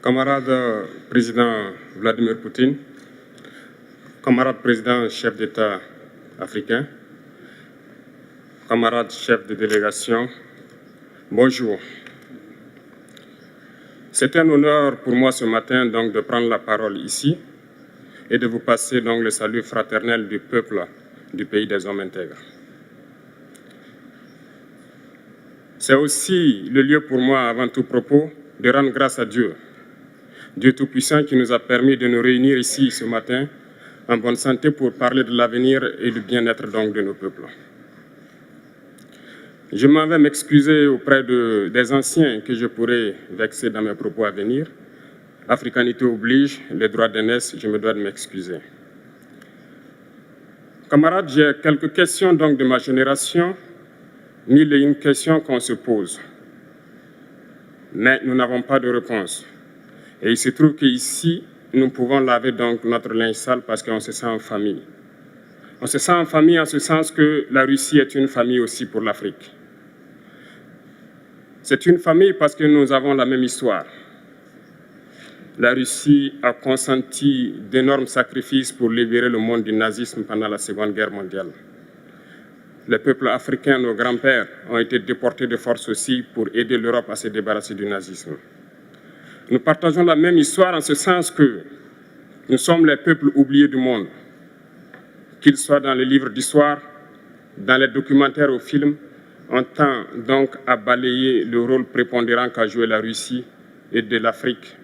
Camarade président Vladimir Poutine, camarade président chef d'État africain, camarades chefs de délégation, bonjour. C'est un honneur pour moi ce matin donc de prendre la parole ici et de vous passer donc le salut fraternel du peuple du pays des hommes intègres. C'est aussi le lieu pour moi, avant tout propos, de rendre grâce à Dieu, Dieu Tout-Puissant qui nous a permis de nous réunir ici ce matin en bonne santé pour parler de l'avenir et du bien-être donc de nos peuples. Je m'en vais m'excuser auprès des anciens que je pourrais vexer dans mes propos à venir. Africanité oblige, les droits d'aînesse, je me dois de m'excuser. Camarades, j'ai quelques questions donc de ma génération, mille et une questions qu'on se pose. Mais nous n'avons pas de réponse. Et il se trouve qu'ici, nous pouvons laver donc notre linge sale parce qu'on se sent en famille. On se sent en famille en ce sens que la Russie est une famille aussi pour l'Afrique. C'est une famille parce que nous avons la même histoire. La Russie a consenti d'énormes sacrifices pour libérer le monde du nazisme pendant la Seconde Guerre mondiale. Les peuples africains, nos grands-pères, ont été déportés de force aussi pour aider l'Europe à se débarrasser du nazisme. Nous partageons la même histoire en ce sens que nous sommes les peuples oubliés du monde, qu'ils soient dans les livres d'histoire, dans les documentaires ou films. On tend donc à balayer le rôle prépondérant qu'a joué la Russie et de l'Afrique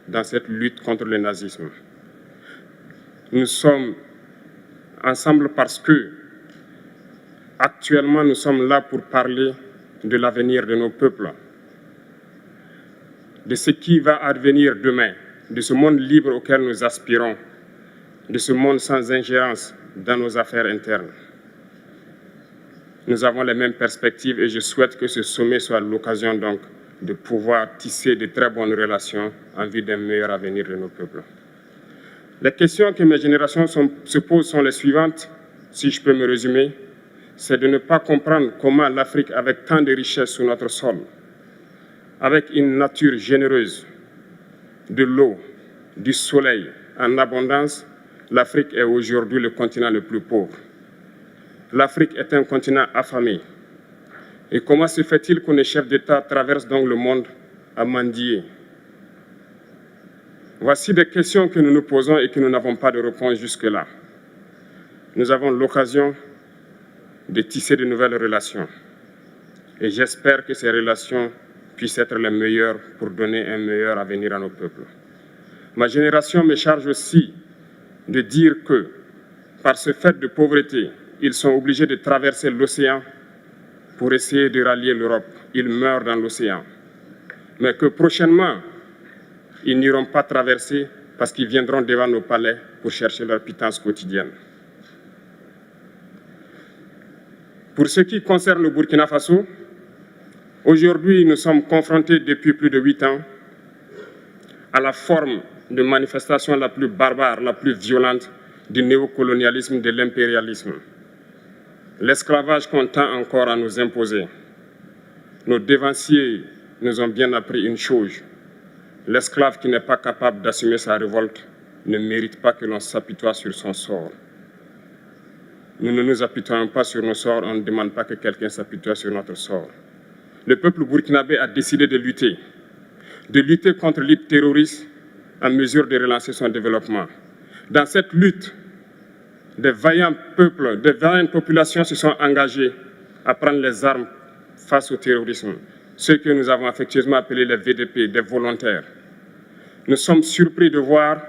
dans cette lutte contre le nazisme. Nous sommes ensemble parce que, actuellement, nous sommes là pour parler de l'avenir de nos peuples, de ce qui va advenir demain, de ce monde libre auquel nous aspirons, de ce monde sans ingérence dans nos affaires internes. Nous avons les mêmes perspectives et je souhaite que ce sommet soit l'occasion donc de pouvoir tisser de très bonnes relations en vue d'un meilleur avenir de nos peuples. Les questions que mes générations se posent sont les suivantes, si je peux me résumer. C'est de ne pas comprendre comment l'Afrique, avec tant de richesses sous notre sol, avec une nature généreuse, de l'eau, du soleil en abondance, l'Afrique est aujourd'hui le continent le plus pauvre. L'Afrique est un continent affamé. Et comment se fait-il que les chefs d'État traversent donc le monde à mendier? Voici des questions que nous nous posons et que nous n'avons pas de réponse jusque-là. Nous avons l'occasion de tisser de nouvelles relations. Et j'espère que ces relations puissent être les meilleures pour donner un meilleur avenir à nos peuples. Ma génération me charge aussi de dire que, par ce fait de pauvreté, ils sont obligés de traverser l'océan pour essayer de rallier l'Europe. Ils meurent dans l'océan. Mais que prochainement, ils n'iront pas traverser parce qu'ils viendront devant nos palais pour chercher leur pitance quotidienne. Pour ce qui concerne le Burkina Faso, aujourd'hui, nous sommes confrontés depuis plus de 8 ans à la forme de manifestation la plus barbare, la plus violente du néocolonialisme, de l'impérialisme. L'esclavage qu'on tend encore à nous imposer. Nos dévanciers nous ont bien appris une chose. L'esclave qui n'est pas capable d'assumer sa révolte ne mérite pas que l'on s'apitoie sur son sort. Nous ne nous apitoyons pas sur nos sorts, on ne demande pas que quelqu'un s'apitoie sur notre sort. Le peuple burkinabé a décidé de lutter contre l'île terroriste en mesure de relancer son développement. Dans cette lutte, des vaillants peuples, des vaillantes populations se sont engagées à prendre les armes face au terrorisme, ceux que nous avons affectueusement appelés les VDP, des volontaires. Nous sommes surpris de voir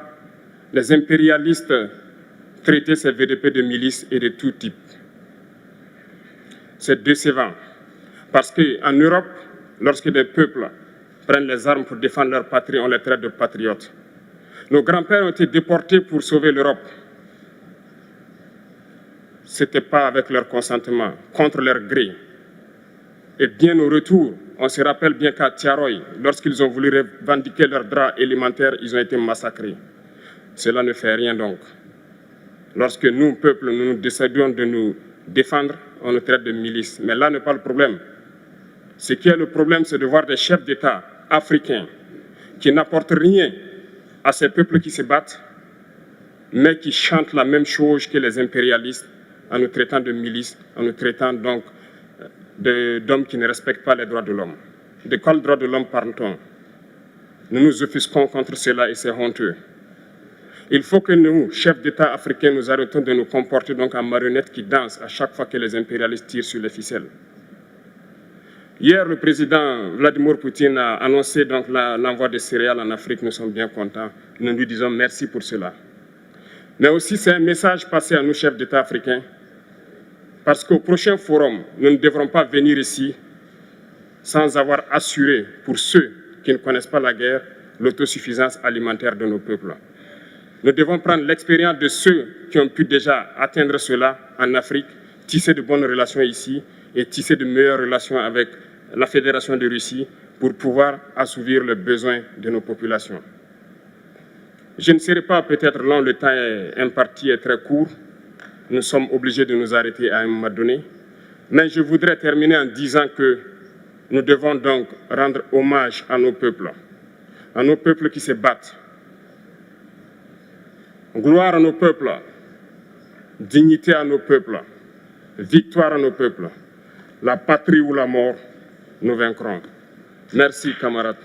les impérialistes traiter ces VDP de milices et de tout type. C'est décevant, parce qu'en Europe, lorsque des peuples prennent les armes pour défendre leur patrie, on les traite de patriotes. Nos grands-pères ont été déportés pour sauver l'Europe. Ce n'était pas avec leur consentement, contre leur gré. Et bien au retour, on se rappelle bien qu'à Tiaroy, lorsqu'ils ont voulu revendiquer leurs droits élémentaires, ils ont été massacrés. Cela ne fait rien donc. Lorsque nous, peuple, nous décidons de nous défendre, on nous traite de milices. Mais là n'est pas le problème. Ce qui est le problème, c'est de voir des chefs d'État africains qui n'apportent rien à ces peuples qui se battent, mais qui chantent la même chose que les impérialistes en nous traitant de milices, en nous traitant donc d'hommes qui ne respectent pas les droits de l'homme. De quels droits de l'homme parle-t-on? Nous nous offusquons contre cela et c'est honteux. Il faut que nous, chefs d'État africains, nous arrêtons de nous comporter donc en marionnettes qui dansent à chaque fois que les impérialistes tirent sur les ficelles. Hier, le président Vladimir Poutine a annoncé donc l'envoi de céréales en Afrique. Nous sommes bien contents. Nous lui disons merci pour cela. Mais aussi, c'est un message passé à nous, chefs d'État africains, parce qu'au prochain forum, nous ne devrons pas venir ici sans avoir assuré, pour ceux qui ne connaissent pas la guerre, l'autosuffisance alimentaire de nos peuples. Nous devons prendre l'expérience de ceux qui ont pu déjà atteindre cela en Afrique, tisser de bonnes relations ici et tisser de meilleures relations avec la Fédération de Russie pour pouvoir assouvir les besoins de nos populations. Je ne serai pas peut-être long, le temps imparti est très court. Nous sommes obligés de nous arrêter à un moment donné. Mais je voudrais terminer en disant que nous devons donc rendre hommage à nos peuples qui se battent. Gloire à nos peuples, dignité à nos peuples, victoire à nos peuples. La patrie ou la mort, nous vaincrons. Merci, camarades.